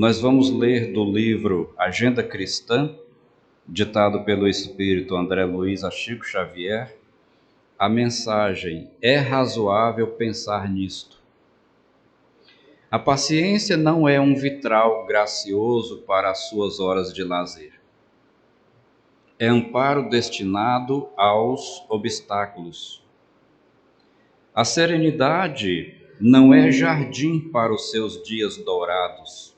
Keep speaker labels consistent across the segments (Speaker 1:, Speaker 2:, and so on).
Speaker 1: Nós vamos ler do livro Agenda Cristã, ditado pelo Espírito André Luiz a Chico Xavier, a mensagem: é razoável pensar nisto. A paciência não é um vitral gracioso para as suas horas de lazer. É amparo destinado aos obstáculos. A serenidade não é jardim para os seus dias dourados.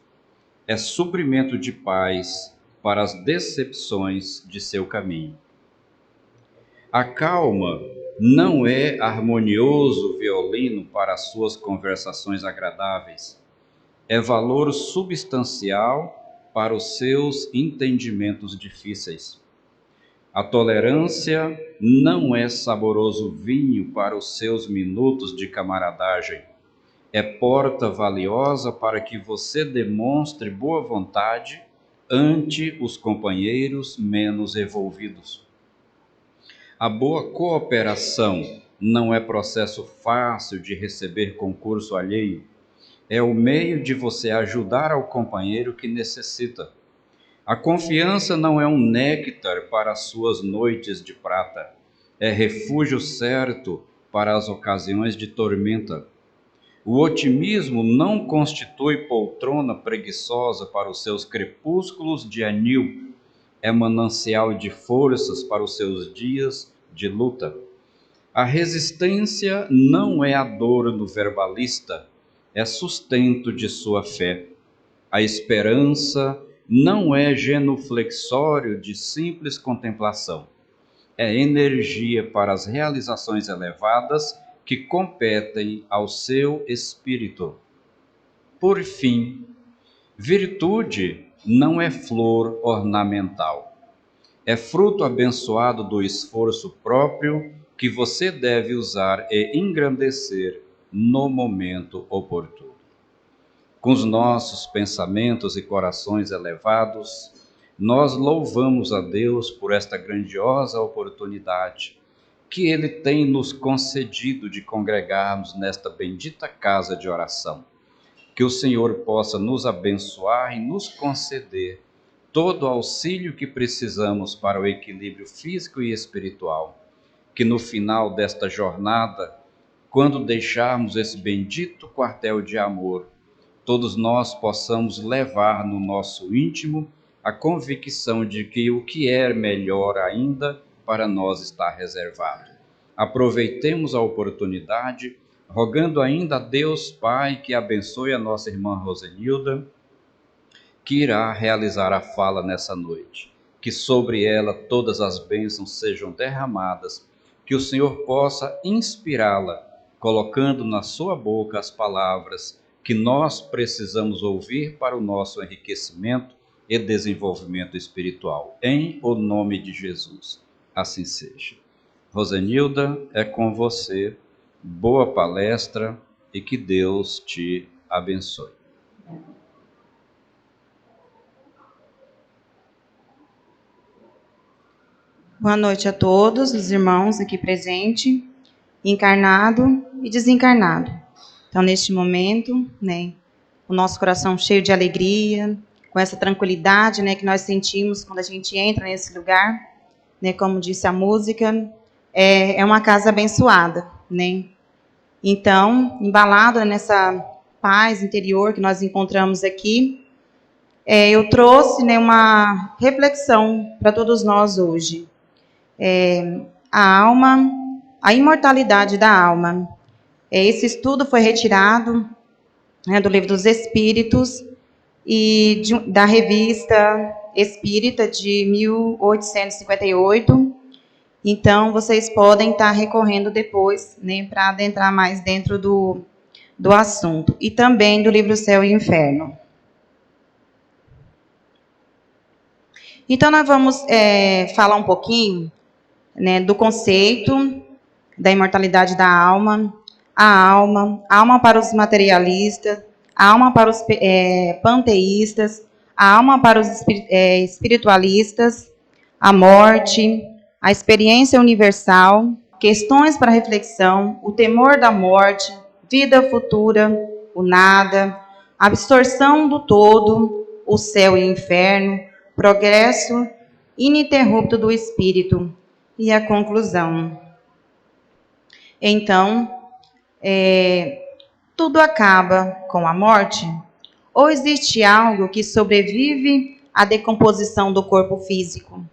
Speaker 1: É suprimento de paz para as decepções de seu caminho. A calma não é harmonioso violino para as suas conversações agradáveis. É valor substancial para os seus entendimentos difíceis. A tolerância não é saboroso vinho para os seus minutos de camaradagem. É porta valiosa para que você demonstre boa vontade ante os companheiros menos evolvidos. A boa cooperação não é processo fácil de receber concurso alheio. É o meio de você ajudar ao companheiro que necessita. A confiança não é um néctar para as suas noites de prata. É refúgio certo para as ocasiões de tormenta. O otimismo não constitui poltrona preguiçosa para os seus crepúsculos de anil. É manancial de forças para os seus dias de luta. A resistência não é a dor do verbalista, é sustento de sua fé. A esperança não é genuflexório de simples contemplação. É energia para as realizações elevadas que competem ao seu espírito. Por fim, virtude não é flor ornamental. É fruto abençoado do esforço próprio que você deve usar e engrandecer no momento oportuno. Com os nossos pensamentos e corações elevados, nós louvamos a Deus por esta grandiosa oportunidade que Ele tem nos concedido de congregarmos nesta bendita casa de oração. Que o Senhor possa nos abençoar e nos conceder todo o auxílio que precisamos para o equilíbrio físico e espiritual. Que no final desta jornada, quando deixarmos esse bendito quartel de amor, todos nós possamos levar no nosso íntimo a convicção de que o que é melhor ainda para nós está reservado. Aproveitemos a oportunidade, rogando ainda a Deus Pai que abençoe a nossa irmã Rosenilda, que irá realizar a fala nessa noite. Que sobre ela todas as bênçãos sejam derramadas, que o Senhor possa inspirá-la, colocando na sua boca as palavras que nós precisamos ouvir para o nosso enriquecimento e desenvolvimento espiritual. Em o nome de Jesus, assim seja. Rosenilda, é com você. Boa palestra e que Deus te abençoe.
Speaker 2: Boa noite a todos os irmãos aqui presentes, encarnado e desencarnado. Então, neste momento, o nosso coração cheio de alegria, com essa tranquilidade, que nós sentimos quando a gente entra nesse lugar, como disse a música, é uma casa abençoada, Então, embalado nessa paz interior que nós encontramos aqui, eu trouxe uma reflexão para todos nós hoje. A alma, a imortalidade da alma. Esse estudo foi retirado do Livro dos Espíritos e da Revista Espírita de 1858. Então, vocês podem estar recorrendo depois, para adentrar mais dentro do assunto. E também do livro Céu e Inferno. Então, nós vamos falar um pouquinho do conceito da imortalidade da alma, a alma para os materialistas, a alma para os panteístas, a alma para os espiritualistas, a morte, a experiência universal, questões para reflexão, o temor da morte, vida futura, o nada, absorção do todo, o céu e o inferno, progresso ininterrupto do espírito e a conclusão. Então, tudo acaba com a morte? Ou existe algo que sobrevive à decomposição do corpo físico?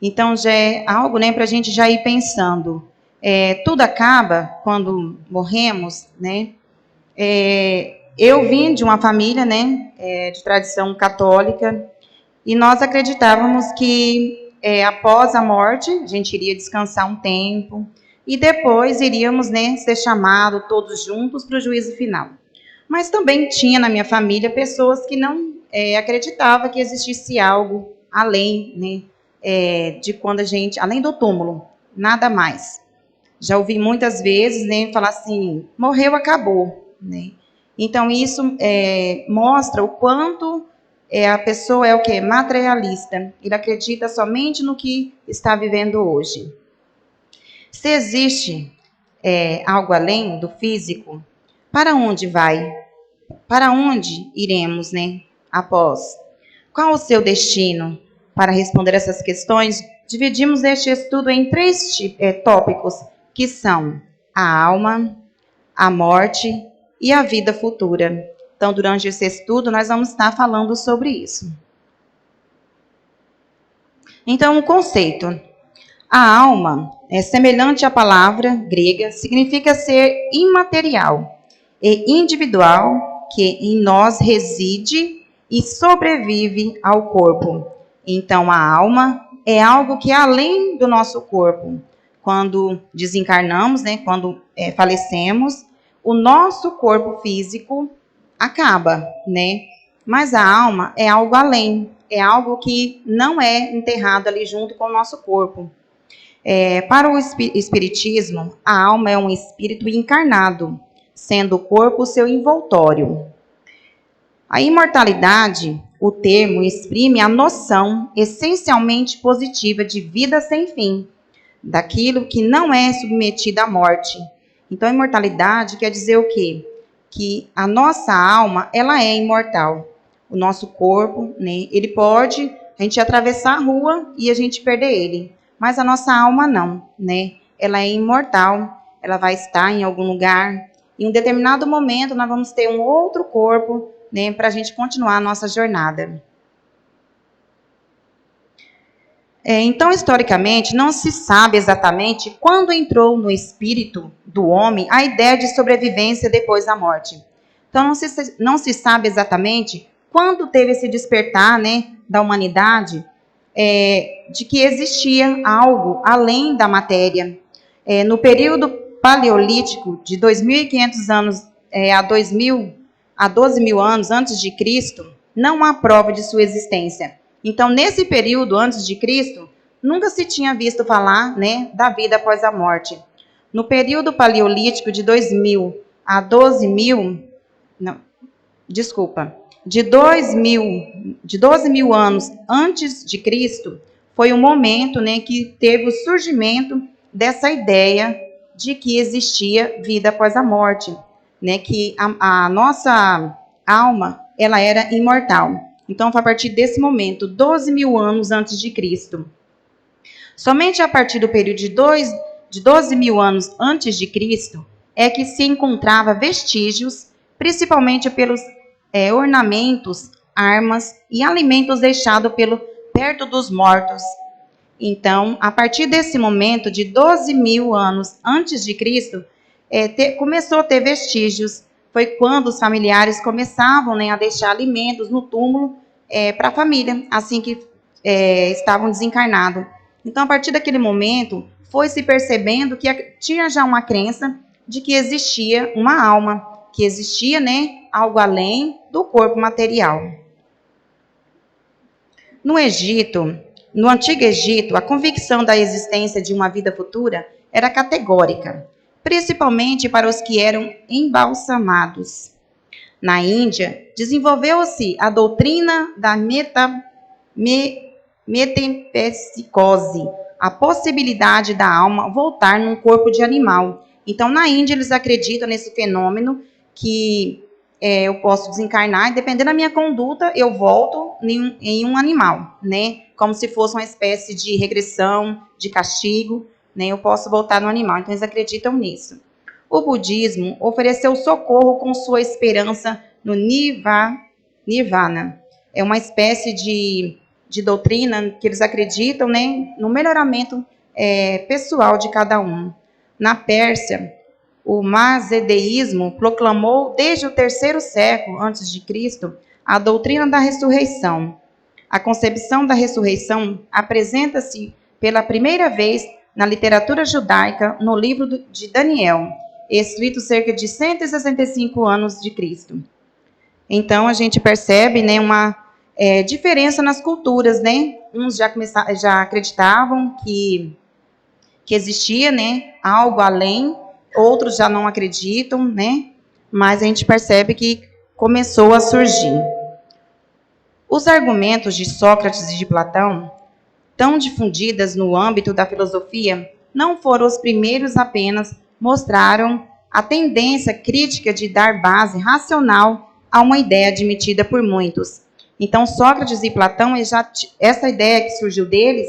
Speaker 2: Então, já é algo, né, para a gente já ir pensando. Tudo acaba quando morremos, né? Eu vim de uma família, né, de tradição católica, e nós acreditávamos que após a morte a gente iria descansar um tempo e depois iríamos, né, ser chamados todos juntos para o juízo final. Mas também tinha na minha família pessoas que não acreditavam que existisse algo além, né, de quando a gente, além do túmulo, nada mais. Já ouvi muitas vezes, né, falar assim, morreu, acabou, né? Então isso mostra o quanto a pessoa é o quê? Materialista. Ele acredita somente no que está vivendo hoje. Se existe algo além do físico, para onde vai? Para onde iremos, né? Após? Qual o seu destino? Para responder essas questões, dividimos este estudo em 3 tópicos, que são a alma, a morte e a vida futura. Então, durante esse estudo, nós vamos estar falando sobre isso. Então, o conceito. A alma, semelhante à palavra grega, significa ser imaterial e individual, que em nós reside e sobrevive ao corpo. Então, a alma é algo que é além do nosso corpo. Quando desencarnamos, né, quando falecemos, o nosso corpo físico acaba, né? Mas a alma é algo além, é algo que não é enterrado ali junto com o nosso corpo. Para o espiritismo, a alma é um espírito encarnado, sendo o corpo o seu envoltório. A imortalidade, o termo, exprime a noção essencialmente positiva de vida sem fim, daquilo que não é submetido à morte. Então, a imortalidade quer dizer o quê? Que a nossa alma, ela é imortal. O nosso corpo, né, ele pode, a gente atravessar a rua e a gente perder ele. Mas a nossa alma não, né? Ela é imortal, ela vai estar em algum lugar. Em um determinado momento, nós vamos ter um outro corpo, né, para a gente continuar a nossa jornada. Então, historicamente, não se sabe exatamente quando entrou no espírito do homem a ideia de sobrevivência depois da morte. Então, não se sabe exatamente quando teve esse despertar, né, da humanidade, de que existia algo além da matéria. No período paleolítico, de 2.500 anos a 12 mil anos antes de Cristo, não há prova de sua existência. Então, nesse período antes de Cristo, nunca se tinha visto falar, né, da vida após a morte. No período paleolítico de 2.000 a 12 mil, de 12 mil anos antes de Cristo, foi o momento, né, que teve o surgimento dessa ideia de que existia vida após a morte, né, que a nossa alma, ela era imortal. Então, foi a partir desse momento, 12 mil anos antes de Cristo. Somente a partir do período de 12 mil anos antes de Cristo é que se encontrava vestígios, principalmente pelos ornamentos, armas e alimentos deixados perto dos mortos. Então, a partir desse momento, de 12 mil anos antes de Cristo, começou a ter vestígios. Foi quando os familiares começavam, né, a deixar alimentos no túmulo para a família, assim que estavam desencarnados. Então, a partir daquele momento, foi se percebendo que tinha já uma crença de que existia uma alma, que existia, né, algo além do corpo material. No Antigo Egito, a convicção da existência de uma vida futura era categórica, principalmente para os que eram embalsamados. Na Índia, desenvolveu-se a doutrina da metempsicose, a possibilidade da alma voltar num corpo de animal. Então, na Índia, eles acreditam nesse fenômeno que eu posso desencarnar e, dependendo da minha conduta, eu volto em um animal, né? Como se fosse uma espécie de regressão, de castigo, né? Eu posso voltar no animal. Então, eles acreditam nisso. O budismo ofereceu socorro com sua esperança no Nirvana. É uma espécie de doutrina que eles acreditam, né, no melhoramento pessoal de cada um. Na Pérsia, o mazedeísmo proclamou desde o 3º século antes de Cristo a doutrina da ressurreição. A concepção da ressurreição apresenta-se pela primeira vez na literatura judaica no livro de Daniel, escrito cerca de 165 anos de Cristo. Então, a gente percebe, né, uma diferença nas culturas, né? Uns já acreditavam que existia, né, algo além, outros já não acreditam, né? Mas a gente percebe que começou a surgir. Os argumentos de Sócrates e de Platão, tão difundidas no âmbito da filosofia, não foram os primeiros apenas, mostraram a tendência crítica de dar base racional a uma ideia admitida por muitos. Então, Sócrates e Platão, essa ideia que surgiu deles,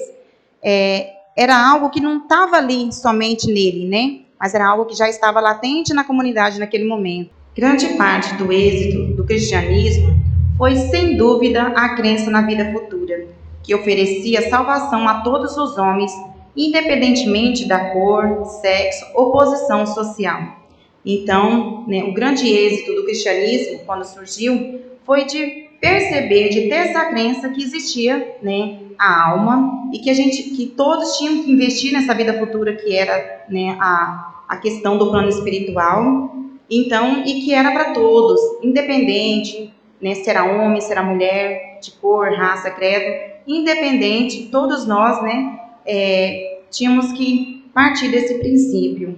Speaker 2: era algo que não estava ali somente nele, né? Mas era algo que já estava latente na comunidade naquele momento. Grande parte do êxito do cristianismo foi, sem dúvida, a crença na vida futura, que oferecia salvação a todos os homens, independentemente da cor, sexo ou posição social. Então, né, o grande êxito do cristianismo, quando surgiu, foi de perceber, de ter essa crença que existia, né, a alma, e que todos tinham que investir nessa vida futura, que era, né, a questão do plano espiritual, então, e que era para todos, independente, né, se era homem, se era mulher, de cor, raça, credo, independente, todos nós, né, tínhamos que partir desse princípio.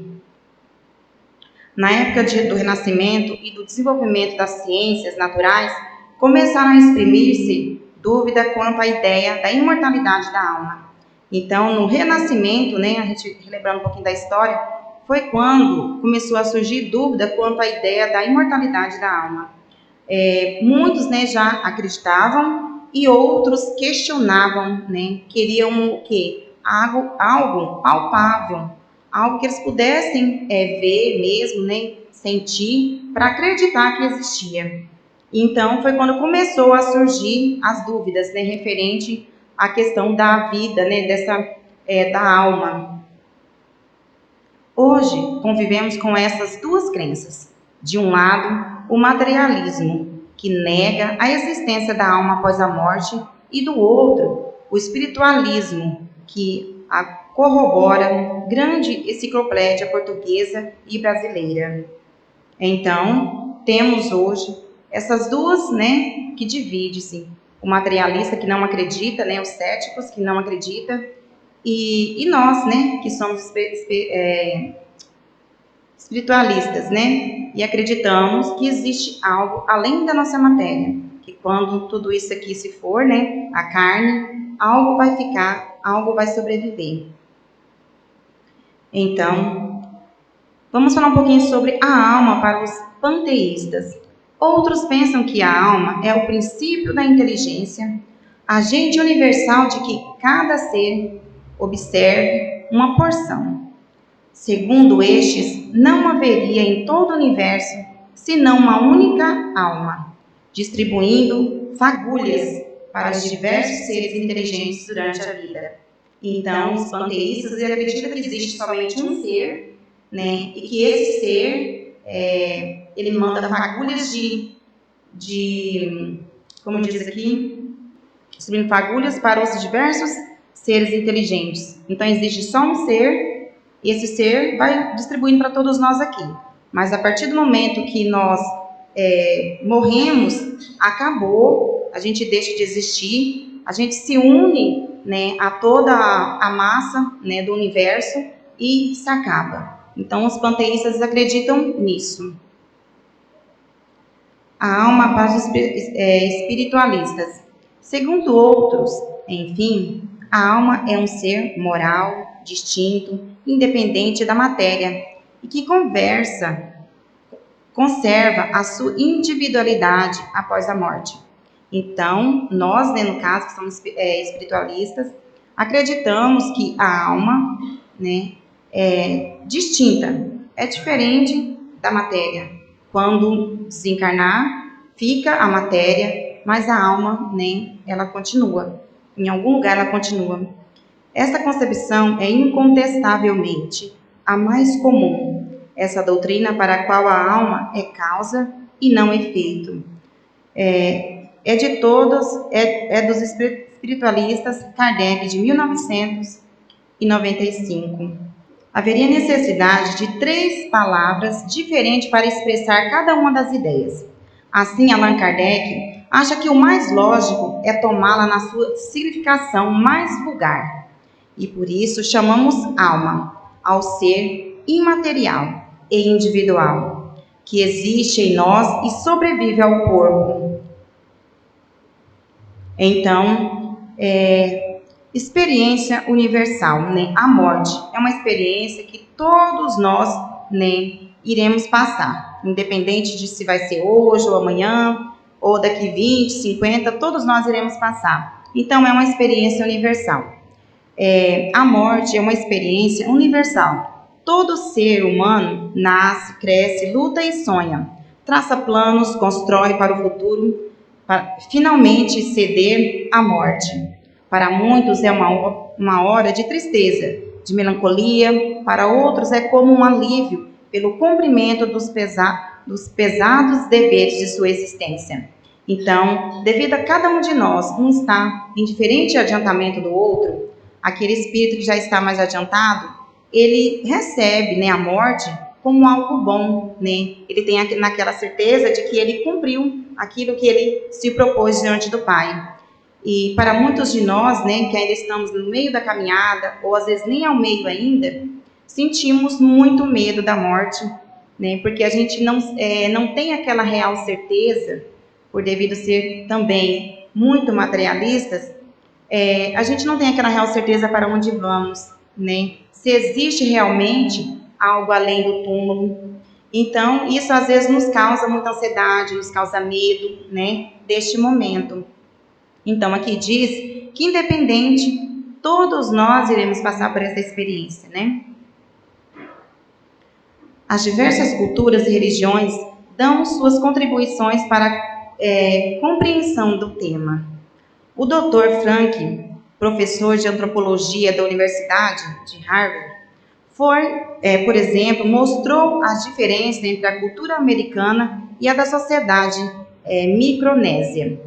Speaker 2: Na época do Renascimento e do desenvolvimento das ciências naturais, começaram a exprimir-se dúvida quanto à ideia da imortalidade da alma. Então, no Renascimento, né, a gente relembrando um pouquinho da história, foi quando começou a surgir dúvida quanto à ideia da imortalidade da alma. Muitos, né, já acreditavam e outros questionavam, né, queriam o quê? Algo palpável, algo que eles pudessem ver mesmo, né, sentir, para acreditar que existia. Então, foi quando começou a surgir as dúvidas, né, referente à questão da vida, né, da alma. Hoje, convivemos com essas duas crenças. De um lado, o materialismo, que nega a existência da alma após a morte, e do outro, o espiritualismo, que a corrobora, grande enciclopédia portuguesa e brasileira. Então, temos hoje essas duas, né, que dividem-se. O materialista que não acredita, né, os céticos que não acreditam, e nós, né, que somos espiritualistas, né, e acreditamos que existe algo além da nossa matéria, que quando tudo isso aqui se for, né, a carne, algo vai ficar, algo vai sobreviver. Então, vamos falar um pouquinho sobre a alma para os panteístas. Outros pensam que a alma é o princípio da inteligência, agente universal de que cada ser observe uma porção. Segundo estes, não haveria em todo o universo senão uma única alma, distribuindo fagulhas para os diversos seres inteligentes durante a vida. Então, os panteístas acreditam que existe somente um ser, né, e que esse ser, ele manda fagulhas como diz aqui, distribuindo fagulhas para os diversos seres inteligentes. Então, existe só um ser, e esse ser vai distribuindo para todos nós aqui. Mas a partir do momento que nós morremos, acabou, a gente deixa de existir, a gente se une, né, a toda a massa, né, do universo e se acaba. Então, os panteístas acreditam nisso. A alma para os espiritualistas. Segundo outros, enfim, a alma é um ser moral, distinto, independente da matéria, e que conversa conserva a sua individualidade após a morte. Então, nós, né, no caso, que somos espiritualistas, acreditamos que a alma, né, é distinta, é diferente da matéria. Quando se encarnar, fica a matéria, mas a alma, né, ela continua. Em algum lugar ela continua. Essa concepção é incontestavelmente a mais comum. Essa doutrina para a qual a alma é causa e não efeito. É dos espiritualistas Kardec, de 1995. Haveria necessidade de 3 palavras diferentes para expressar cada uma das ideias. Assim, Allan Kardec acha que o mais lógico é tomá-la na sua significação mais vulgar. E por isso chamamos alma ao ser imaterial e individual, que existe em nós e sobrevive ao corpo. Então, experiência universal, né? A morte é uma experiência que todos nós, né, iremos passar, independente de se vai ser hoje ou amanhã, ou daqui 20, 50, todos nós iremos passar. Então, é uma experiência universal. A morte é uma experiência universal. Todo ser humano nasce, cresce, luta e sonha, traça planos, constrói para o futuro, para finalmente ceder à morte. Para muitos é uma hora de tristeza, de melancolia, para outros é como um alívio pelo cumprimento dos pesados deveres de sua existência. Então, devido a cada um de nós, um está em diferente adiantamento do outro, aquele espírito que já está mais adiantado, ele recebe, né, a morte como algo bom, né? Ele tem naquela certeza de que ele cumpriu aquilo que ele se propôs diante do Pai. E para muitos de nós, né, que ainda estamos no meio da caminhada, ou às vezes nem ao meio ainda, sentimos muito medo da morte, né? Porque a gente não tem aquela real certeza, por devido ser também muito materialistas, a gente não tem aquela real certeza para onde vamos, né? Se existe realmente algo além do túmulo. Então, isso às vezes nos causa muita ansiedade, nos causa medo, né, deste momento. Então, aqui diz que independente, todos nós iremos passar por essa experiência, né? As diversas culturas e religiões dão suas contribuições para a compreensão do tema. O Dr. Frank, professor de antropologia da Universidade de Harvard, por exemplo, mostrou as diferenças entre a cultura americana e a da sociedade micronésia.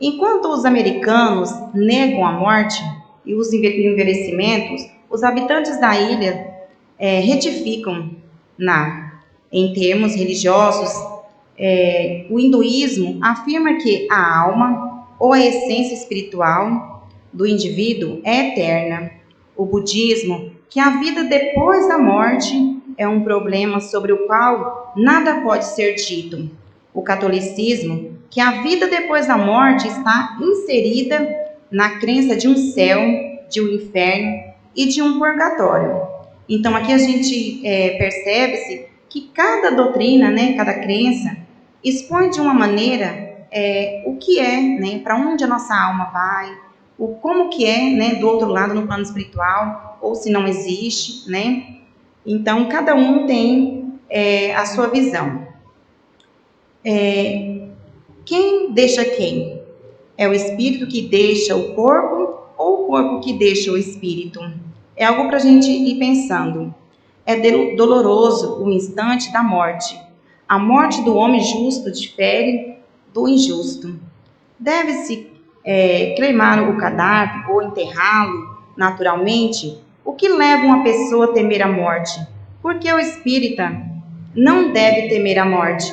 Speaker 2: Enquanto os americanos negam a morte e os envelhecimentos, os habitantes da ilha retificam em termos religiosos. O hinduísmo afirma que a alma ou a essência espiritual do indivíduo é eterna. O budismo, que a vida depois da morte é um problema sobre o qual nada pode ser dito. O catolicismo, que a vida depois da morte está inserida na crença de um céu, de um inferno e de um purgatório. Então, aqui a gente percebe-se que cada doutrina, né, cada crença, expõe de uma maneira o que é, né, para onde a nossa alma vai, como que é, né, do outro lado no plano espiritual, ou se não existe, né? Então, cada um tem a sua visão. Quem deixa quem? É o espírito que deixa o corpo ou o corpo que deixa o espírito? É algo para a gente ir pensando. É doloroso o instante da morte. A morte do homem justo difere do injusto. Deve-se cremar o cadáver ou enterrá-lo naturalmente? O que leva uma pessoa a temer a morte? Porque o espírita não deve temer a morte.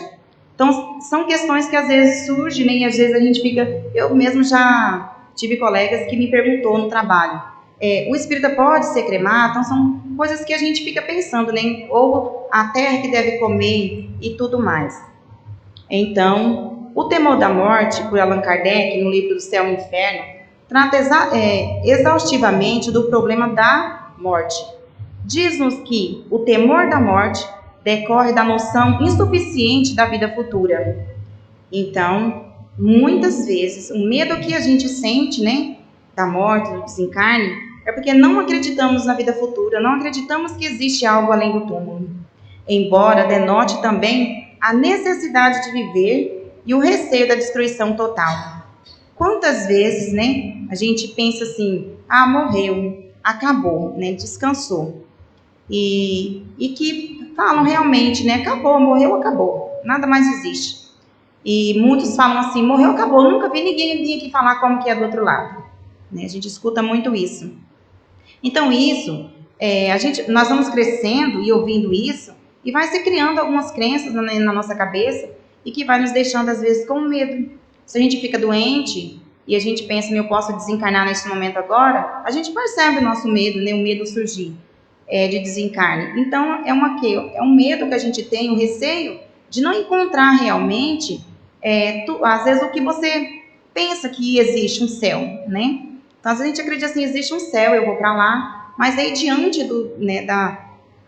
Speaker 2: Então, são questões que às vezes surgem, né, e às vezes a gente fica... Eu mesmo já tive colegas que me perguntou no trabalho, o espírita pode ser cremado? Então, são coisas que a gente fica pensando, né? Ou a terra que deve comer e tudo mais. Então, o temor da morte, por Allan Kardec, no livro do Céu e Inferno, trata exaustivamente do problema da morte. Diz-nos que o temor da morte decorre da noção insuficiente da vida futura. Então, muitas vezes, o medo que a gente sente, né, da morte, do desencarne, é porque não acreditamos na vida futura, não acreditamos que existe algo além do túmulo. Embora denote também a necessidade de viver e o receio da destruição total. Quantas vezes, né, a gente pensa assim, morreu, acabou, né, descansou. E que falam realmente, né, acabou, morreu, acabou, nada mais existe. E muitos falam assim, morreu, acabou, nunca vi ninguém vir aqui falar como que é do outro lado. Né, a gente escuta muito isso. Então isso, nós vamos crescendo e ouvindo isso, e vai se criando algumas crenças na nossa cabeça, e que vai nos deixando às vezes com medo. Se a gente fica doente, e a gente pensa, eu posso desencarnar nesse momento agora, a gente percebe o nosso medo, né, o medo surgir de desencarne. Então, é um medo que a gente tem, um receio de não encontrar realmente, às vezes, o que você pensa que existe um céu, né? Então, às vezes a gente acredita assim, existe um céu, eu vou para lá, mas aí diante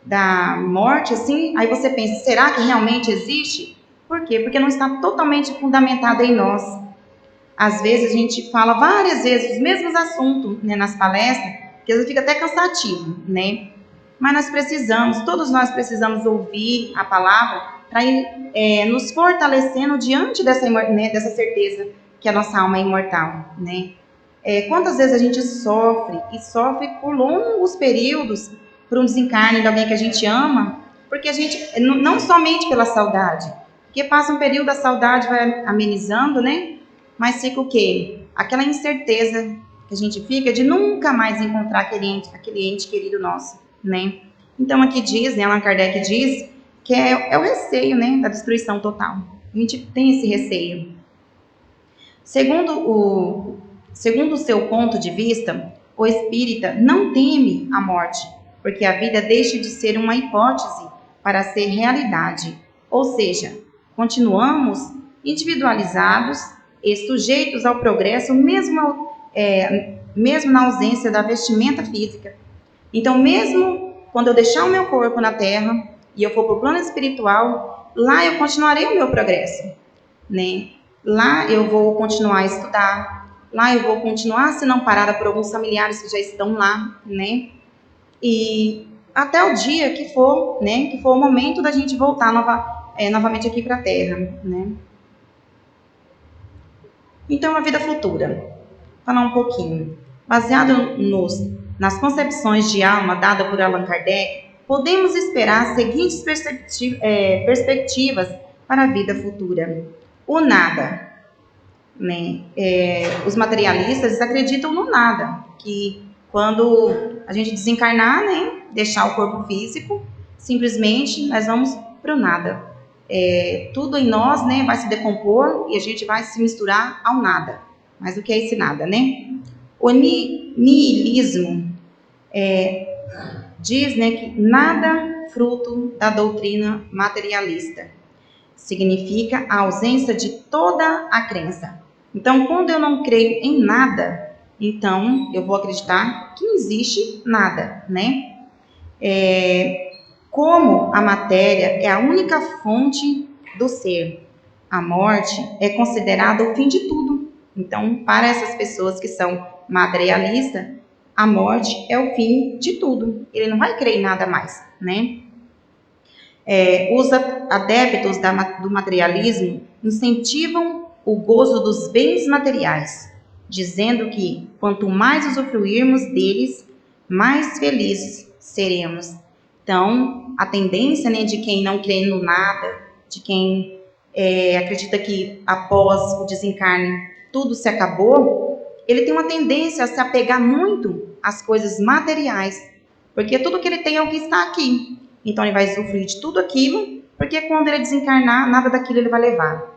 Speaker 2: da morte, assim, aí você pensa, será que realmente existe? Por quê? Porque não está totalmente fundamentado em nós. Às vezes a gente fala várias vezes os mesmos assuntos, né, nas palestras, que às vezes fica até cansativo, né? Mas nós precisamos, todos nós precisamos ouvir a palavra para ir nos fortalecendo diante dessa certeza que a nossa alma é imortal, né? Quantas vezes a gente sofre, e sofre por longos períodos, por um desencarne de alguém que a gente ama, porque a gente, não somente pela saudade, porque passa um período, a saudade vai amenizando, né? Mas fica o quê? Aquela incerteza que a gente fica de nunca mais encontrar aquele ente querido nosso, né? Então aqui diz, né, Allan Kardec diz, que é o receio, né, da destruição total. A gente tem esse receio. Segundo o seu ponto de vista, o espírita não teme a morte, porque a vida deixa de ser uma hipótese para ser realidade. Ou seja, continuamos individualizados e sujeitos ao progresso, mesmo na ausência da vestimenta física. Então, mesmo quando eu deixar o meu corpo na Terra e eu for para o plano espiritual, lá eu continuarei o meu progresso, né? Lá eu vou continuar a estudar, lá eu vou continuar sendo amparada por alguns familiares que já estão lá, né? E até o dia que for, né? Que for o momento da gente voltar novamente aqui para a Terra, né? Então, a vida futura. Falar um pouquinho. Baseado nas concepções de alma dadas por Allan Kardec, podemos esperar as seguintes perspectivas para a vida futura. O nada. Né? Os materialistas acreditam no nada, que quando a gente desencarnar, né, deixar o corpo físico, simplesmente nós vamos para o nada. Tudo em nós, né, vai se decompor e a gente vai se misturar ao nada. Mas o que é esse nada, né? O niilismo diz, né, que nada fruto da doutrina materialista. Significa a ausência de toda a crença. Então, quando eu não creio em nada, então eu vou acreditar que não existe nada, né? Como a matéria é a única fonte do ser, a morte é considerada o fim de tudo. Então, para essas pessoas que são materialistas, a morte é o fim de tudo. Ele não vai crer em nada mais, né? Os adeptos do materialismo incentivam o gozo dos bens materiais, dizendo que quanto mais usufruirmos deles, mais felizes seremos. Então, a tendência, né, de quem não crê no nada, de quem acredita que após o desencarne tudo se acabou, ele tem uma tendência a se apegar muito às coisas materiais, porque tudo que ele tem é o que está aqui. Então, ele vai usufruir de tudo aquilo, porque quando ele desencarnar, nada daquilo ele vai levar.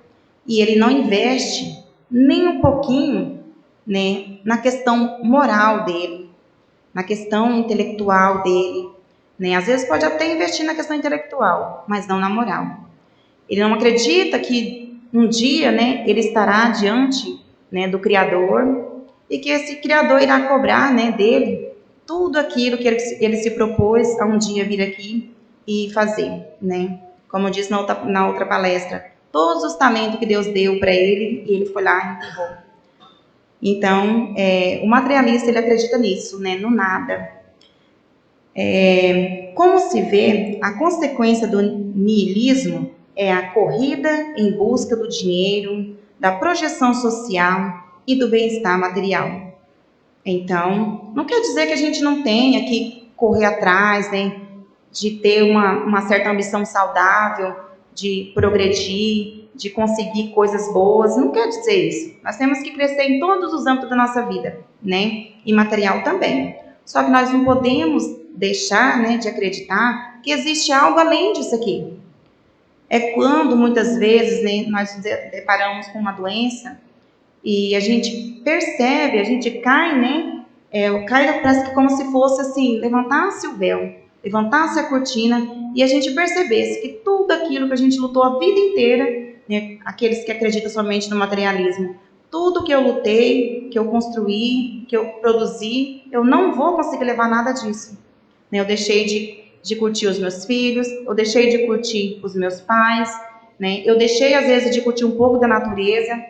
Speaker 2: E ele não investe nem um pouquinho, né, na questão moral dele, na questão intelectual dele. Né? Às vezes pode até investir na questão intelectual, mas não na moral. Ele não acredita que um dia, né, ele estará diante, né, do Criador e que esse Criador irá cobrar, né, dele tudo aquilo que ele se propôs a um dia vir aqui e fazer, né? Como eu disse na outra palestra, todos os talentos que Deus deu para ele foi lá e enterrou. Então, o materialista, ele acredita nisso, né? No nada. Como se vê, a consequência do niilismo é a corrida em busca do dinheiro, da projeção social e do bem-estar material. Então, não quer dizer que a gente não tenha que correr atrás, né, de ter uma certa ambição saudável, de progredir, de conseguir coisas boas. Não quer dizer isso. Nós temos que crescer em todos os âmbitos da nossa vida, né? E material também. Só que nós não podemos deixar, né, de acreditar que existe algo além disso aqui. É quando, muitas vezes, né, nós nos deparamos com uma doença e a gente percebe, a gente cai, né? Cai, parece que como se fosse assim, levantasse o véu, levantasse a cortina e a gente percebesse que tudo aquilo que a gente lutou a vida inteira, né, aqueles que acreditam somente no materialismo, tudo que eu lutei, que eu construí, que eu produzi, eu não vou conseguir levar nada disso. Né? Eu deixei de curtir os meus filhos, eu deixei de curtir os meus pais, né? Eu deixei às vezes de curtir um pouco da natureza,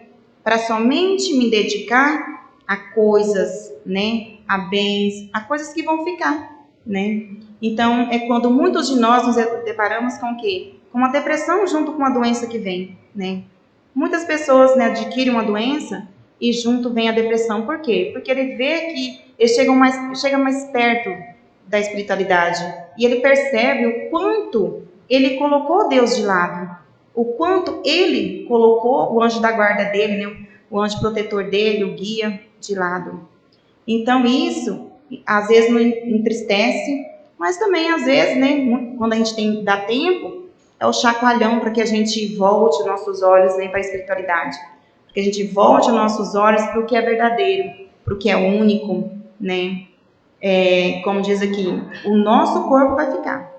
Speaker 2: para somente me dedicar a coisas, né, a bens, a coisas que vão ficar, né? Então, é quando muitos de nós nos deparamos com o quê? Com uma depressão junto com a doença que vem, né? Muitas pessoas, né, adquirem uma doença e junto vem a depressão. Por quê? Porque ele vê que ele chega mais perto da espiritualidade e ele percebe o quanto ele colocou Deus de lado, o quanto ele colocou o anjo da guarda dele, né, o anjo protetor dele, o guia, de lado. Então isso, às vezes, não entristece, mas também, às vezes, né, quando a gente dá tempo, é o chacoalhão para que a gente volte os nossos olhos, né, para a espiritualidade. Para que a gente volte os nossos olhos para o que é verdadeiro, para o que é único, né? Como diz aqui, o nosso corpo vai ficar.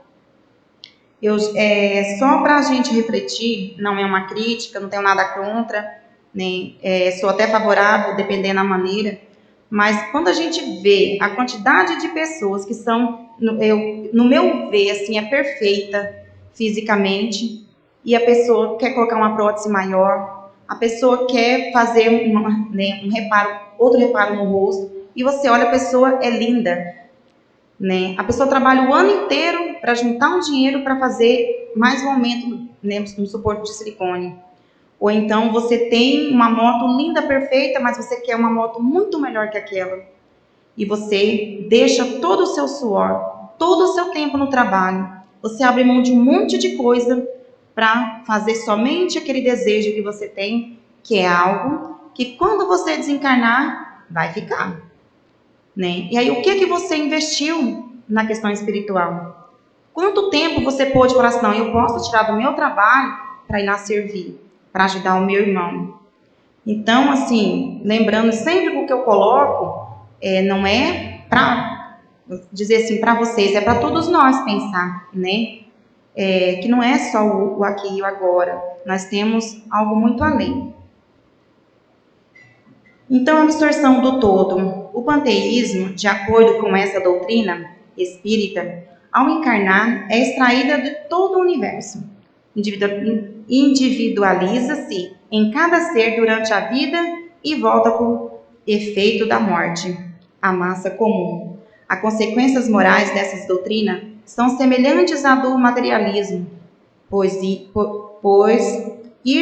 Speaker 2: Só para a gente refletir, não é uma crítica, não tenho nada contra, né? Sou até favorável, dependendo da maneira, mas quando a gente vê a quantidade de pessoas que são, no meu ver, assim, é perfeita fisicamente, e a pessoa quer colocar uma prótese maior, a pessoa quer fazer um reparo, outro reparo no rosto, e você olha, a pessoa é linda, né? A pessoa trabalha o ano inteiro para juntar um dinheiro para fazer mais um aumento, né, no suporte de silicone. Ou então você tem uma moto linda, perfeita, mas você quer uma moto muito melhor que aquela. E você deixa todo o seu suor, todo o seu tempo no trabalho. Você abre mão de um monte de coisa para fazer somente aquele desejo que você tem, que é algo que quando você desencarnar, vai ficar. Né? E aí, o que você investiu na questão espiritual? Quanto tempo você pôde falar assim, não, eu posso tirar do meu trabalho para ir lá servir, para ajudar o meu irmão? Então, assim, lembrando sempre que o que eu coloco não é para dizer assim para vocês, é para todos nós pensar, né? Que não é só o aqui e o agora, nós temos algo muito além. Então, a absorção do todo. O panteísmo, de acordo com essa doutrina espírita, ao encarnar, é extraída de todo o universo. Individualiza-se em cada ser durante a vida e volta por efeito da morte, a massa comum. As consequências morais dessas doutrinas são semelhantes à do materialismo, pois ir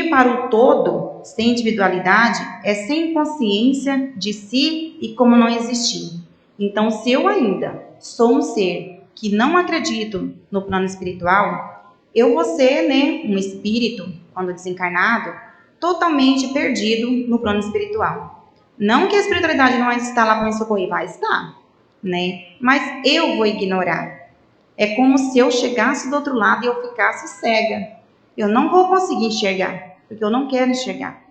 Speaker 2: para o todo, sem individualidade, é sem consciência de si e como não existir. Então, se eu ainda sou um ser que não acredito no plano espiritual, eu vou ser, né, um espírito, quando desencarnado, totalmente perdido no plano espiritual. Não que a espiritualidade não está lá para me socorrer, vai estar, né? Mas eu vou ignorar. É como se eu chegasse do outro lado e eu ficasse cega. Eu não vou conseguir enxergar, porque eu não quero enxergar.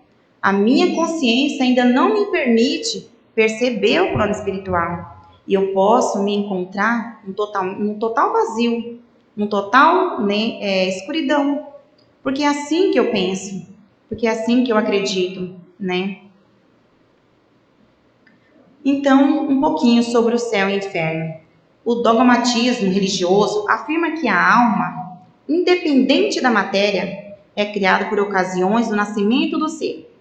Speaker 2: A minha consciência ainda não me permite perceber o plano espiritual. E eu posso me encontrar num total vazio, num total, né, escuridão. Porque é assim que eu penso, porque é assim que eu acredito, né? Então, um pouquinho sobre o céu e o inferno. O dogmatismo religioso afirma que a alma, independente da matéria, é criada por ocasiões do nascimento do ser,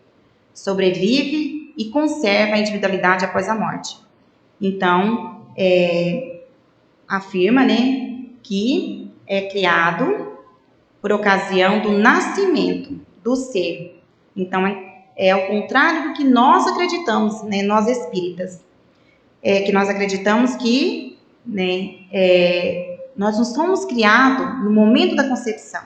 Speaker 2: sobrevive e conserva a individualidade após a morte. Então, afirma, né, que é criado por ocasião do nascimento do ser. Então, é ao contrário do que nós acreditamos, né, nós espíritas, que nós acreditamos que, né, nós não somos criados no momento da concepção.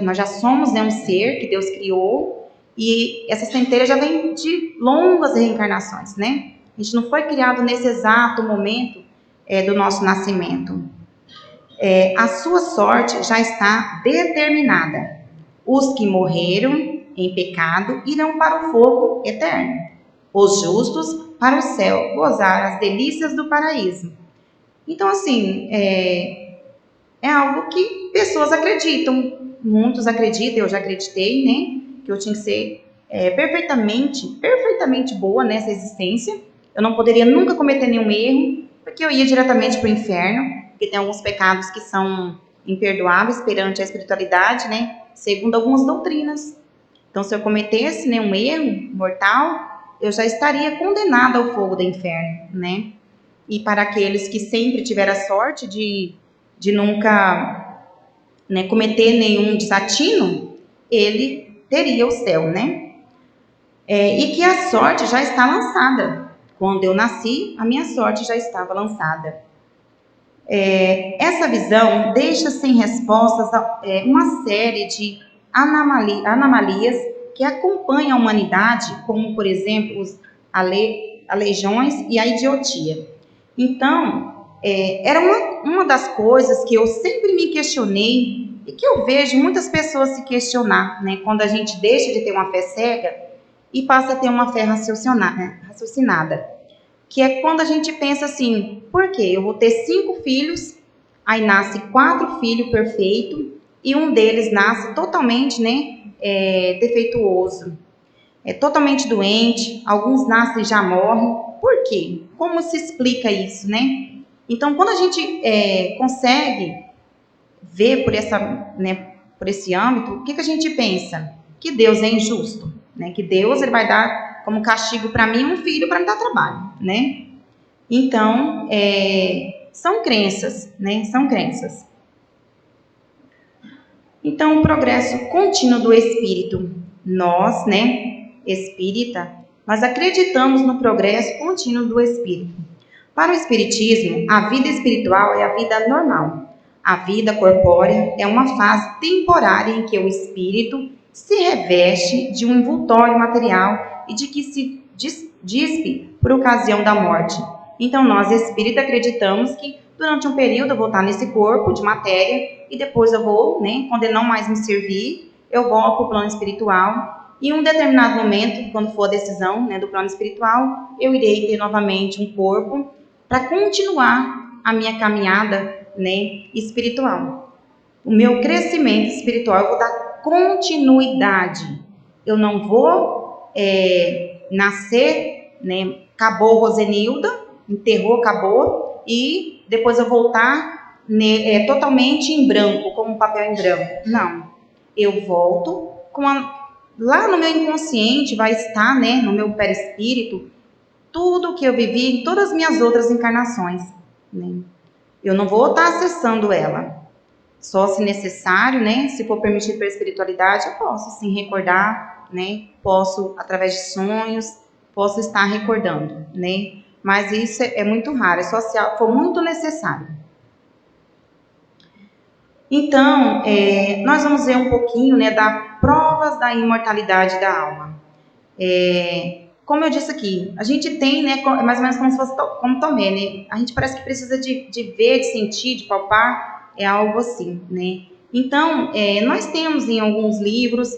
Speaker 2: Nós já somos, né, um ser que Deus criou, e essa centelha já vem de longas reencarnações, né? A gente não foi criado nesse exato momento do nosso nascimento. A sua sorte já está determinada. Os que morreram em pecado irão para o fogo eterno. Os justos para o céu, gozar as delícias do paraíso. Então, assim, é algo que pessoas acreditam. Muitos acreditam, eu já acreditei, né? Que eu tinha que ser perfeitamente boa nessa existência. Eu não poderia nunca cometer nenhum erro, porque eu ia diretamente para o inferno, porque tem alguns pecados que são imperdoáveis perante a espiritualidade, né? Segundo algumas doutrinas. Então, se eu cometesse, né, um erro mortal, eu já estaria condenada ao fogo do inferno, né? E para aqueles que sempre tiveram a sorte de nunca, né, cometer nenhum desatino, ele teria o céu, né? E que a sorte já está lançada. Quando eu nasci, a minha sorte já estava lançada. Essa visão deixa sem respostas uma série de anomalias que acompanham a humanidade, como, por exemplo, as aleijões e a idiotia. Então, era uma das coisas que eu sempre me questionei e que eu vejo muitas pessoas se questionar, né? Quando a gente deixa de ter uma fé cega e passa a ter uma fé raciocinada. Que é quando a gente pensa assim, por quê? Eu vou ter 5 filhos, aí nasce 4 filhos perfeitos e um deles nasce totalmente, né, defeituoso, totalmente doente, alguns nascem e já morrem. Por quê? Como se explica isso, né? Então, quando a gente consegue ver por esse âmbito, o que a gente pensa? Que Deus é injusto, né? Que Deus ele vai dar como castigo para mim um filho para me dar trabalho, né? Então, são crenças, né? São crenças. Então, o progresso contínuo do espírito. Nós, né, espírita, nós acreditamos no progresso contínuo do espírito. Para o espiritismo, a vida espiritual é a vida normal. A vida corpórea é uma fase temporária em que o espírito se reveste de um envoltório material e de que se dispe por ocasião da morte. Então, nós espíritas acreditamos que durante um período eu vou estar nesse corpo de matéria e depois eu vou, né, quando ele não mais me servir, eu volto para o plano espiritual. E em um determinado momento, quando for a decisão, né, do plano espiritual, eu irei ter novamente um corpo para continuar a minha caminhada, né, espiritual. O meu crescimento espiritual, eu vou dar continuidade. Eu não vou nascer, né, acabou Rosenilda, enterrou, acabou, e depois eu voltar totalmente em branco, como um papel em branco. Não. Eu volto lá no meu inconsciente vai estar, né, no meu perispírito, tudo que eu vivi em todas as minhas outras encarnações, né? Eu não vou estar acessando ela. Só se necessário, né? Se for permitido pela espiritualidade, eu posso sim recordar, né? Posso, através de sonhos, posso estar recordando, né? Mas isso é muito raro, é só se for muito necessário. Então, nós vamos ver um pouquinho, né, das provas da imortalidade da alma. Como eu disse aqui, a gente tem, né, mais ou menos como se fosse como Tomé, né? A gente parece que precisa de ver, de sentir, de palpar, algo assim, né? Então, nós temos em alguns livros,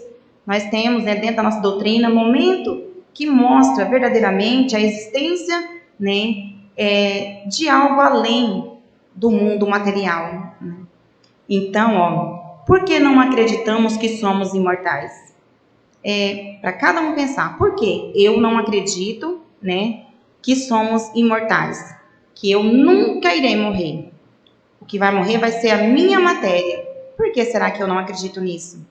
Speaker 2: nós temos, né, dentro da nossa doutrina, momento que mostra verdadeiramente a existência, né, de algo além do mundo material, né? Então, por que não acreditamos que somos imortais? Para cada um pensar, por que eu não acredito, né, que somos imortais, que eu nunca irei morrer. O que vai morrer vai ser a minha matéria. Por que será que eu não acredito nisso?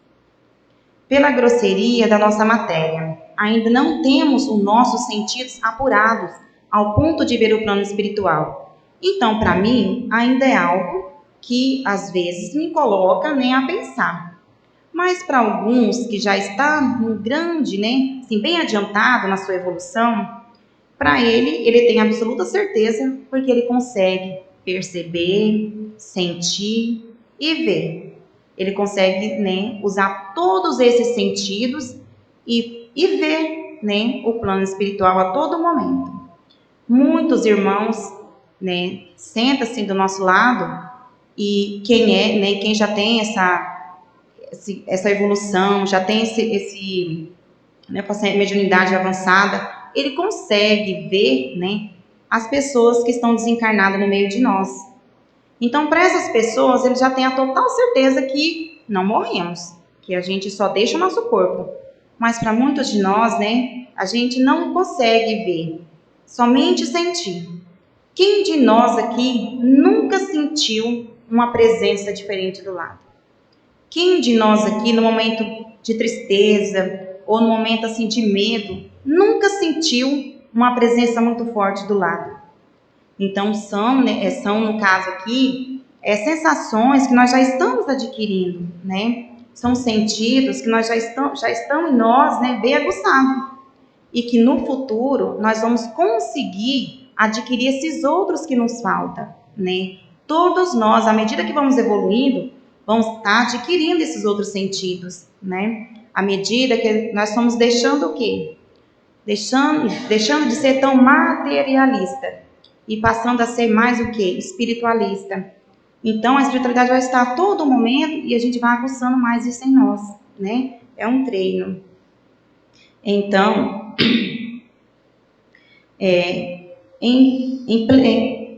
Speaker 2: Pela grosseria da nossa matéria, ainda não temos os nossos sentidos apurados ao ponto de ver o plano espiritual. Então, para mim, ainda é algo que às vezes me coloca nem a pensar. Mas para alguns que já está no grande, assim, bem adiantado na sua evolução, para ele tem absoluta certeza, porque ele consegue perceber, sentir e ver. Ele consegue, usar todos esses sentidos e ver, o plano espiritual a todo momento. Muitos irmãos, senta-se do nosso lado e quem já tem essa evolução, já tem esse mediunidade avançada, ele consegue ver, as pessoas que estão desencarnadas no meio de nós. Então, para essas pessoas, ele já tem a total certeza que não morremos, que a gente só deixa o nosso corpo. Mas para muitos de nós, a gente não consegue ver, somente sentir. Quem de nós aqui nunca sentiu uma presença diferente do lado? Quem de nós aqui, no momento de tristeza ou no momento assim de medo, nunca sentiu uma presença muito forte do lado? Então, são no caso aqui, sensações que nós já estamos adquirindo, São sentidos que nós já estão em nós, bem aguçados. E que no futuro nós vamos conseguir adquirir esses outros que nos faltam, Todos nós, à medida que vamos evoluindo, vamos estar adquirindo esses outros sentidos, À medida que nós estamos deixando o quê? Deixando de ser tão materialista e passando a ser mais o quê? Espiritualista. Então, a espiritualidade vai estar a todo momento e a gente vai aguçando mais isso em nós, É um treino. Então,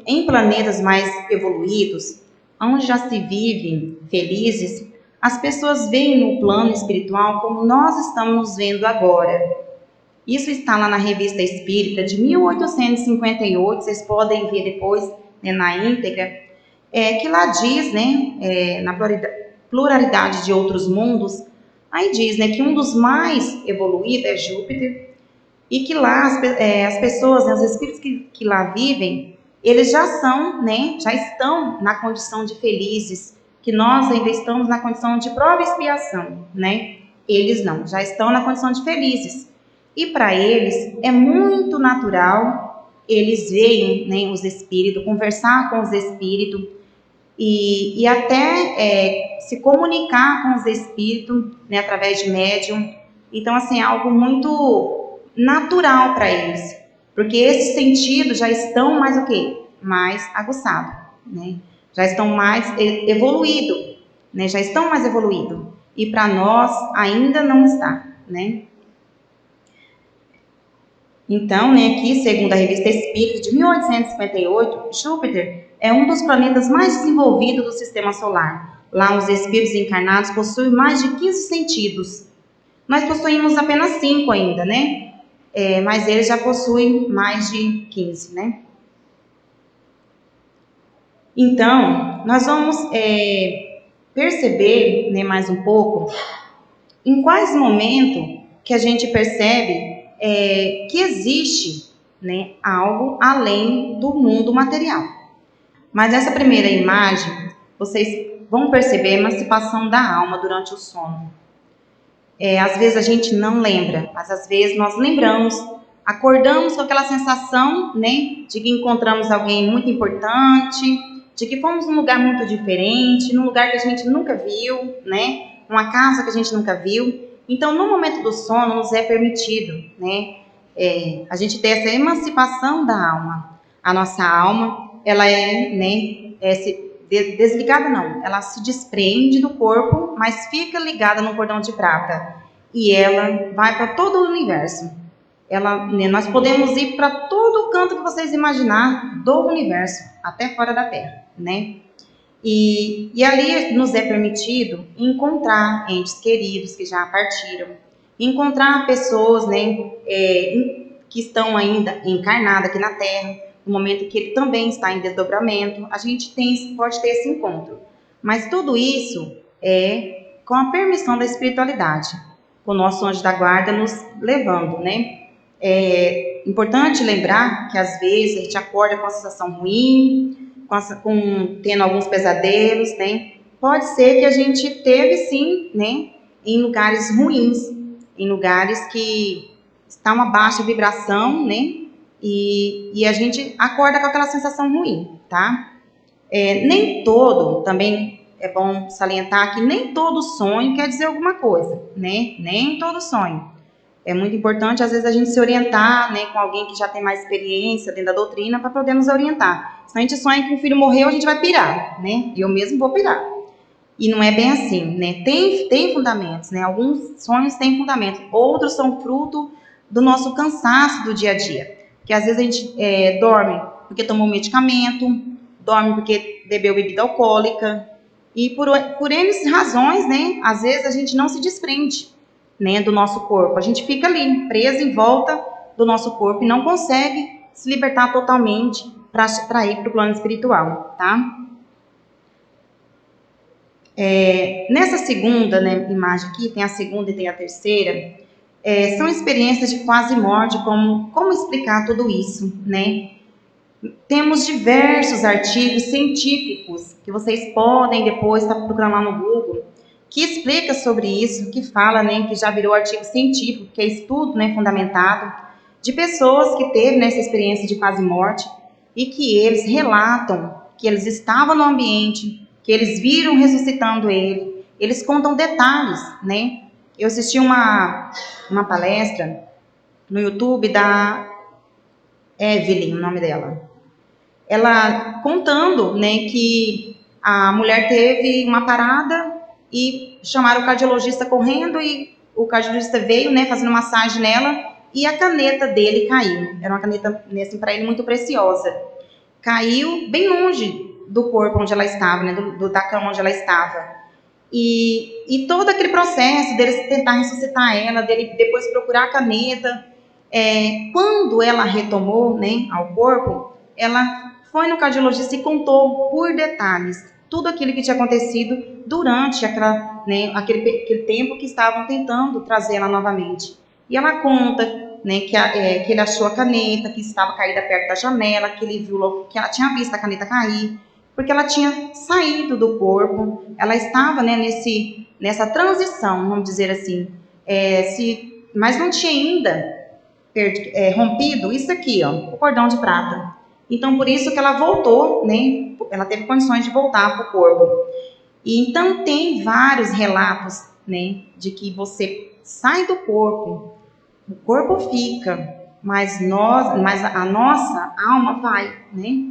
Speaker 2: em planetas mais evoluídos, onde já se vivem felizes, as pessoas veem no plano espiritual como nós estamos nos vendo agora. Isso está lá na Revista Espírita de 1858, vocês podem ver depois na íntegra, que lá diz, na pluralidade de outros mundos, aí diz que um dos mais evoluídos é Júpiter, e que lá as pessoas, os espíritos que lá vivem, eles já estão na condição de felizes, que nós ainda estamos na condição de prova e expiação, Eles não, já estão na condição de felizes. E para eles é muito natural eles veem os espíritos, conversar com os espíritos e até se comunicar com os espíritos através de médium. Então, assim, é algo muito natural para eles, porque esses sentidos já estão mais o quê? Mais aguçados, Já estão mais evoluídos, Já estão mais evoluídos. E para nós ainda não está, Então, aqui, segundo a Revista Espírita de 1858, Júpiter é um dos planetas mais desenvolvidos do Sistema Solar. Lá, os espíritos encarnados possuem mais de 15 sentidos. Nós possuímos apenas 5 ainda, mas eles já possuem mais de 15, Então, nós vamos perceber, mais um pouco, em quais momentos que a gente percebe que existe algo além do mundo material. Mas nessa primeira imagem, vocês vão perceber a emancipação da alma durante o sono. Às vezes a gente não lembra, mas às vezes nós lembramos, acordamos com aquela sensação de que encontramos alguém muito importante, de que fomos num lugar muito diferente, num lugar que a gente nunca viu, uma casa que a gente nunca viu. Então, no momento do sono, nos é permitido, a gente ter essa emancipação da alma. A nossa alma, ela desligada não, ela se desprende do corpo, mas fica ligada no cordão de prata. E ela vai para todo o universo. Nós podemos ir para todo o canto que vocês imaginar do universo, até fora da Terra, E ali nos é permitido encontrar entes queridos que já partiram, encontrar pessoas que estão ainda encarnadas aqui na Terra, no momento que ele também está em desdobramento, a gente pode ter esse encontro. Mas tudo isso é com a permissão da espiritualidade, com o nosso anjo da guarda nos levando, né? É importante lembrar que às vezes a gente acorda com a sensação ruim, tendo alguns pesadelos, né? Pode ser que a gente teve sim, né? Em lugares ruins, em lugares que está uma baixa vibração, né? E a gente acorda com aquela sensação ruim, tá? Nem todo, também é bom salientar que nem todo sonho quer dizer alguma coisa, né? Nem todo sonho. É muito importante, às vezes, a gente se orientar, né, com alguém que já tem mais experiência dentro da doutrina para poder nos orientar. Se a gente sonha que um filho morreu, a gente vai pirar, né? Eu mesmo vou pirar. E não é bem assim, né? Tem fundamentos, né? Alguns sonhos têm fundamentos, outros são fruto do nosso cansaço do dia a dia. Que às vezes a gente dorme porque tomou medicamento, dorme porque bebeu bebida alcoólica, e por N razões, né? Às vezes a gente não se desprende, né, do nosso corpo. A gente fica ali, preso em volta do nosso corpo e não consegue se libertar totalmente para ir para o plano espiritual, tá? Nessa segunda, né, imagem aqui, tem a segunda e tem a terceira, são experiências de quase morte, como explicar tudo isso, né? Temos diversos artigos científicos que vocês podem depois estar procurando lá no Google, que explica sobre isso, que fala, né, que já virou artigo científico, que é estudo, né, fundamentado, de pessoas que teve nessa experiência de quase morte e que eles relatam que eles estavam no ambiente, que eles viram ressuscitando ele, eles contam detalhes, né? Eu assisti uma palestra no YouTube da Evelyn, o nome dela. Ela contando, né, que a mulher teve uma parada e chamaram o cardiologista correndo e o cardiologista veio, né, fazendo massagem nela e a caneta dele caiu. Era uma caneta, assim, para ele muito preciosa. Caiu bem longe do corpo onde ela estava, né, da cama onde ela estava. E todo aquele processo deles tentar ressuscitar ela, dele depois procurar a caneta, quando ela retomou, né, ao corpo, ela foi no cardiologista e contou por detalhes tudo aquilo que tinha acontecido durante aquele tempo que estavam tentando trazê-la novamente. E ela conta, né, que ele achou a caneta, que estava caída perto da janela, que ele viu que ela tinha visto a caneta cair, porque ela tinha saído do corpo, ela estava, né, nessa transição, vamos dizer assim, mas não tinha ainda rompido isso aqui, ó, o cordão de prata. Então, por isso que ela voltou, né? Ela teve condições de voltar para o corpo. E então tem vários relatos, né, de que você sai do corpo, o corpo fica, mas a nossa alma vai, né?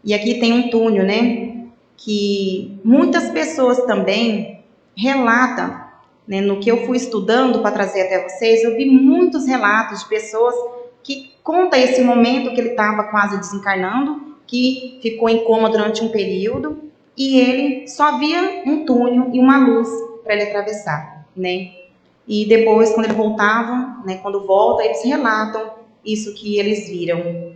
Speaker 2: E aqui tem um túnel, né, que muitas pessoas também relatam, né, no que eu fui estudando para trazer até vocês, eu vi muitos relatos de pessoas que contam esse momento que ele estava quase desencarnando, que ficou em coma durante um período, e ele só via um túnel e uma luz para ele atravessar, né? E depois, quando ele voltava, né, quando volta, eles relatam isso que eles viram.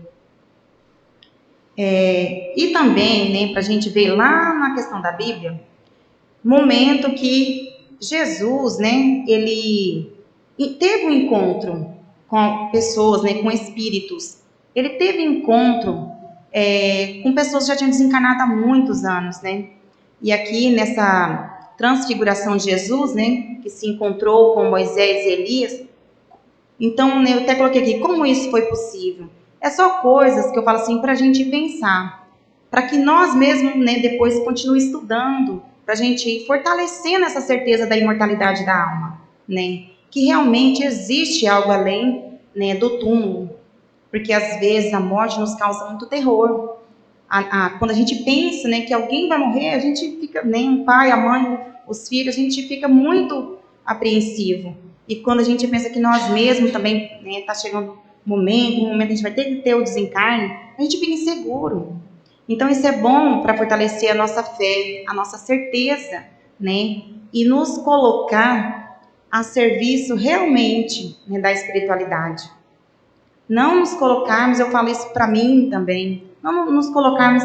Speaker 2: E também, né, para a gente ver lá na questão da Bíblia, momento que Jesus, né, ele teve um encontro com pessoas, né, com espíritos. Ele teve encontro com pessoas que já tinham desencarnado há muitos anos, né? E aqui nessa transfiguração de Jesus, né, que se encontrou com Moisés e Elias, então, né, eu até coloquei aqui, como isso foi possível? É só coisas que eu falo assim para a gente pensar, para que nós mesmos, né, depois continue estudando, para a gente ir fortalecendo essa certeza da imortalidade da alma, né? Que realmente existe algo além, né, do túmulo, porque às vezes a morte nos causa muito terror. Quando a gente pensa, né, que alguém vai morrer, a gente fica, nem o pai, a mãe, os filhos, a gente fica muito apreensivo. E quando a gente pensa que nós mesmos também, né, tá chegando um momento a gente vai ter que ter o desencarne, a gente fica inseguro. Então isso é bom para fortalecer a nossa fé, a nossa certeza, né, e nos colocar a serviço realmente, né, da espiritualidade. não nos colocarmos, eu falo isso para mim também, não nos colocarmos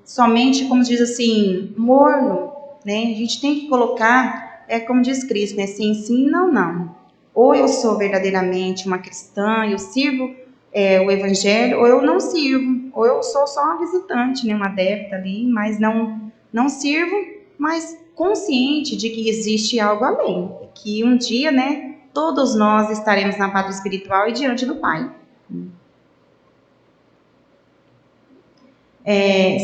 Speaker 2: somente, como diz assim, morno, né? A gente tem que colocar, como diz Cristo, né? Sim, não, não. Ou eu sou verdadeiramente uma cristã, eu sirvo o evangelho, ou eu não sirvo, ou eu sou só uma visitante, né? Uma adepta ali, mas não sirvo, mas consciente de que existe algo além, que um dia, né, todos nós estaremos na pátria espiritual e diante do Pai.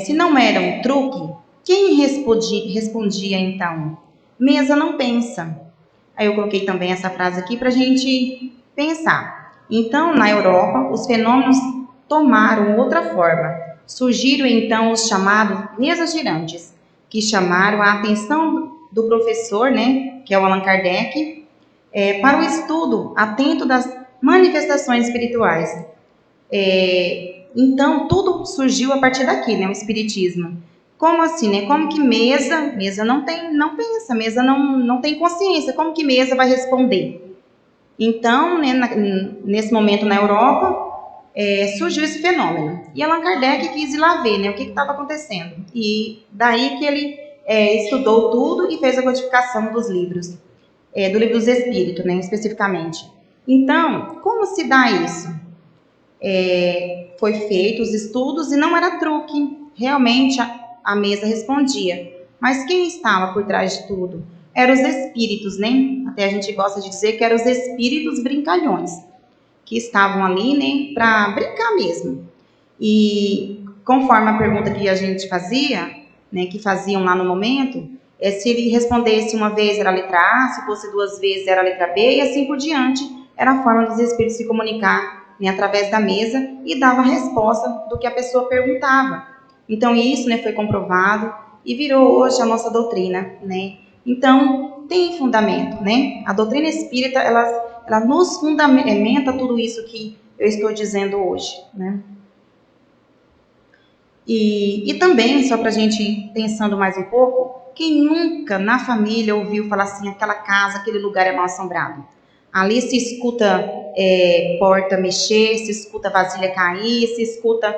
Speaker 2: Se não era um truque, quem respondia então? Mesa não pensa. Aí eu coloquei também essa frase aqui para a gente pensar. Então, na Europa, os fenômenos tomaram outra forma. Surgiram então os chamados mesas girantes, que chamaram a atenção do professor, né, que é o Allan Kardec, para o estudo atento das manifestações espirituais. Então, tudo surgiu a partir daqui, né, o espiritismo. Como assim, né? Como que mesa não pensa, mesa não tem consciência, como que mesa vai responder? Então, né, nesse momento na Europa, surgiu esse fenômeno. E Allan Kardec quis ir lá ver, né, o que estava acontecendo. E daí que ele estudou tudo e fez a codificação dos livros, do Livro dos Espíritos, né, especificamente. Então, como se dá isso? Foi feito os estudos e não era truque. Realmente a mesa respondia. Mas quem estava por trás de tudo? Eram os espíritos, né? Até a gente gosta de dizer que eram os espíritos brincalhões, que estavam ali, né, para brincar mesmo. E conforme a pergunta que a gente fazia, né, que faziam lá no momento, se ele respondesse uma vez era a letra A, se fosse duas vezes era a letra B, e assim por diante, era a forma dos espíritos se comunicar, né, através da mesa e dava a resposta do que a pessoa perguntava. Então isso, né, foi comprovado e virou hoje a nossa doutrina, né? Então tem fundamento, né? A doutrina espírita ela nos fundamenta tudo isso que eu estou dizendo hoje, né? E também, só para a gente ir pensando mais um pouco, quem nunca na família ouviu falar assim, aquela casa, aquele lugar é mal assombrado? Ali se escuta porta mexer, se escuta vasilha cair, se escuta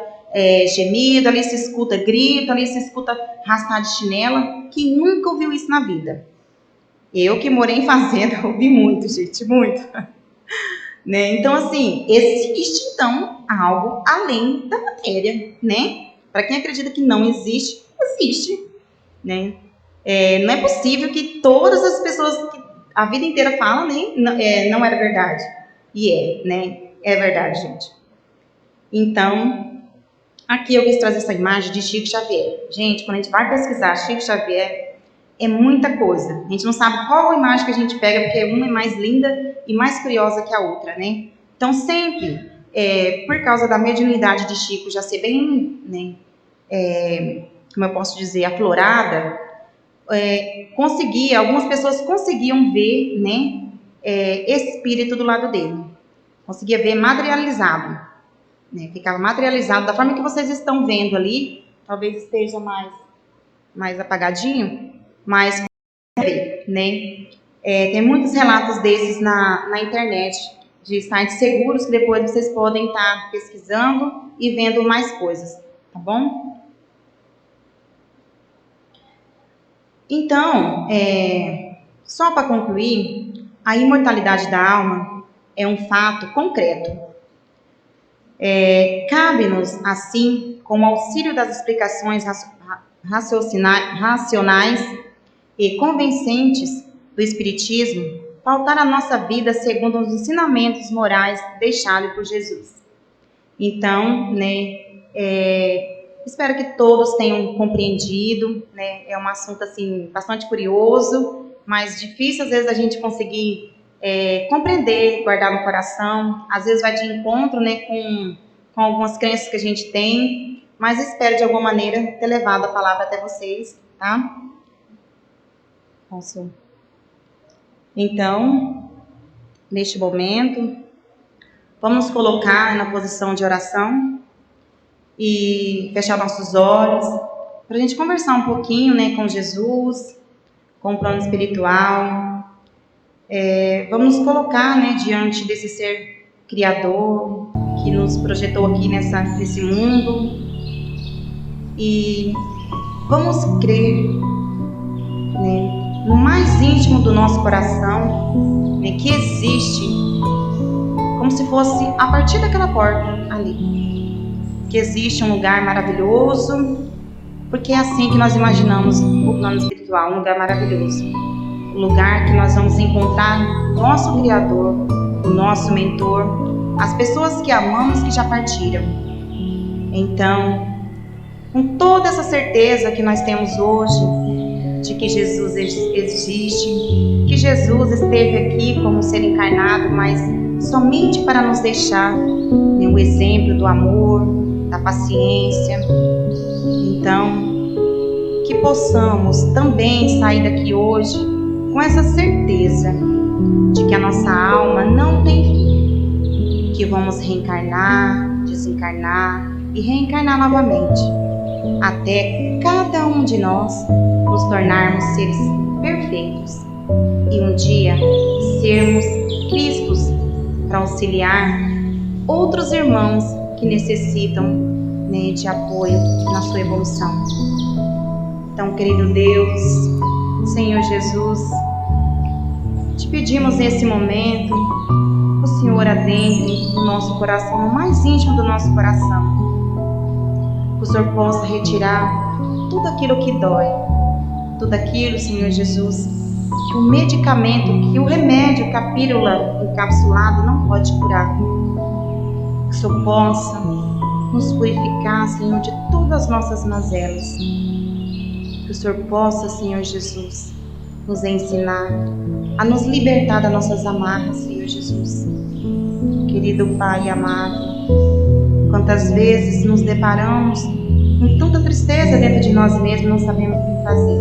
Speaker 2: gemido, ali se escuta grito, ali se escuta raspar de chinela. Quem nunca ouviu isso na vida? Eu que morei em fazenda, ouvi muito, gente, muito. Né? Então, assim, existe, então, algo além da matéria, né? Para quem acredita que não existe, existe, né? Não é possível que todas as pessoas que a vida inteira falam, né? Não era verdade. E né? É verdade, gente. Então, aqui eu quis trazer essa imagem de Chico Xavier. Gente, quando a gente vai pesquisar Chico Xavier, é muita coisa. A gente não sabe qual imagem que a gente pega, porque uma é mais linda e mais curiosa que a outra, né? Então, sempre, por causa da mediunidade de Chico já ser bem, né, como eu posso dizer, aflorada, algumas pessoas conseguiam ver, né, espírito do lado dele. Conseguia ver materializado, né? Ficava materializado da forma que vocês estão vendo ali, talvez esteja mais apagadinho, mas né? Tem muitos relatos desses na internet, de sites seguros, que depois vocês podem estar pesquisando e vendo mais coisas, tá bom? Então, só para concluir, a imortalidade da alma é um fato concreto. Cabe-nos, assim, com o auxílio das explicações racionais e convincentes do Espiritismo, pautar a nossa vida segundo os ensinamentos morais deixados por Jesus. Então, né, espero que todos tenham compreendido, né, é um assunto assim bastante curioso, mas difícil às vezes a gente conseguir compreender, guardar no coração, às vezes vai de encontro, né, com algumas crenças que a gente tem, mas espero de alguma maneira ter levado a palavra até vocês, tá? Posso? Então, neste momento, vamos colocar na posição de oração e fechar nossos olhos para a gente conversar um pouquinho, né, com Jesus, com o plano espiritual. Vamos nos colocar, né, diante desse ser Criador, que nos projetou aqui nesse mundo. E vamos crer, né, no mais íntimo do nosso coração, né, que existe, como se fosse a partir daquela porta ali, que existe um lugar maravilhoso, porque é assim que nós imaginamos o plano espiritual, um lugar maravilhoso, um lugar que nós vamos encontrar o nosso Criador, o nosso mentor, as pessoas que amamos que já partiram. Então, com toda essa certeza que nós temos hoje de que Jesus existe, que Jesus esteve aqui como ser encarnado, mas somente para nos deixar, né, o exemplo do amor, da paciência. Então, que possamos também sair daqui hoje com essa certeza de que a nossa alma não tem fim, que vamos reencarnar, desencarnar e reencarnar novamente, até cada um de nós nos tornarmos seres perfeitos e um dia sermos Cristos para auxiliar outros irmãos que necessitam, né, de apoio na sua evolução. Então, querido Deus, Senhor Jesus, te pedimos nesse momento, o Senhor adentre no nosso coração, no mais íntimo do nosso coração, que o Senhor possa retirar tudo aquilo que dói, tudo aquilo, Senhor Jesus, que o medicamento, que o remédio, que a pílula encapsulada não pode curar. Que o Senhor possa nos purificar, Senhor, de todas as nossas mazelas. Que o Senhor possa, Senhor Jesus, nos ensinar a nos libertar das nossas amarras, Senhor Jesus. Querido Pai amado, quantas vezes nos deparamos com tanta tristeza dentro de nós mesmos, não sabemos o que fazer.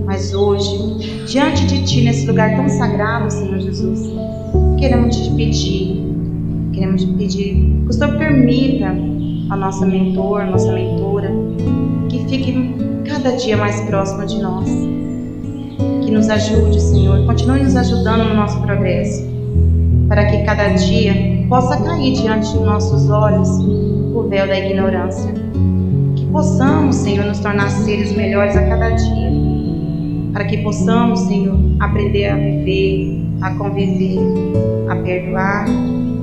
Speaker 2: Mas hoje, diante de Ti, nesse lugar tão sagrado, Senhor Jesus, queremos te pedir que o Senhor permita a nossa mentor, a nossa mentora, que fique cada dia mais próxima de nós. Que nos ajude, Senhor, continue nos ajudando no nosso progresso, para que cada dia possa cair diante de nossos olhos o véu da ignorância. Que possamos, Senhor, nos tornar seres melhores a cada dia, para que possamos, Senhor, aprender a viver, a conviver, a perdoar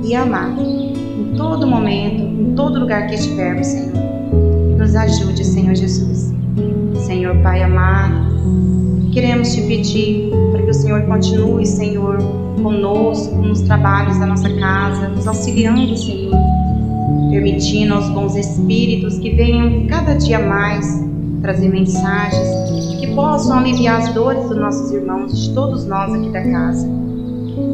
Speaker 2: e amar em todo momento, em todo lugar que estivermos, Senhor. Nos ajude, Senhor Jesus. Senhor Pai amado, queremos te pedir para que o Senhor continue, Senhor, conosco nos trabalhos da nossa casa, nos auxiliando, Senhor, permitindo aos bons espíritos que venham cada dia mais trazer mensagens que possam aliviar as dores dos nossos irmãos, de todos nós aqui da casa,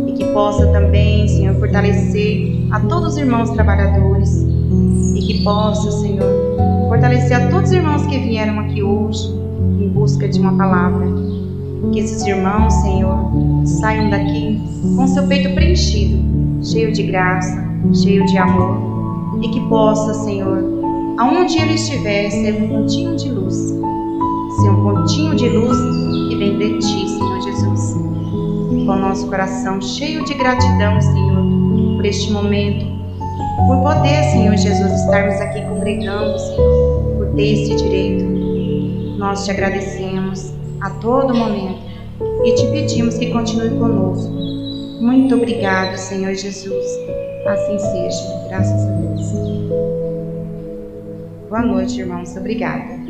Speaker 2: e que possa também, Senhor, fortalecer a todos os irmãos trabalhadores, e que possa, Senhor, fortalecer a todos os irmãos que vieram aqui hoje em busca de uma palavra. Que esses irmãos, Senhor, saiam daqui com seu peito preenchido, cheio de graça, cheio de amor, e que possa, Senhor, aonde ele estiver, ser um pontinho de luz, ser um pontinho de luz que vem de Ti, Senhor Jesus. Com o nosso coração cheio de gratidão, Senhor, por este momento, por poder, Senhor Jesus, estarmos aqui congregando, Senhor, por ter esse direito. Nós te agradecemos a todo momento e te pedimos que continue conosco. Muito obrigado, Senhor Jesus. Assim seja, graças a Deus. Boa noite, irmãos. Obrigada.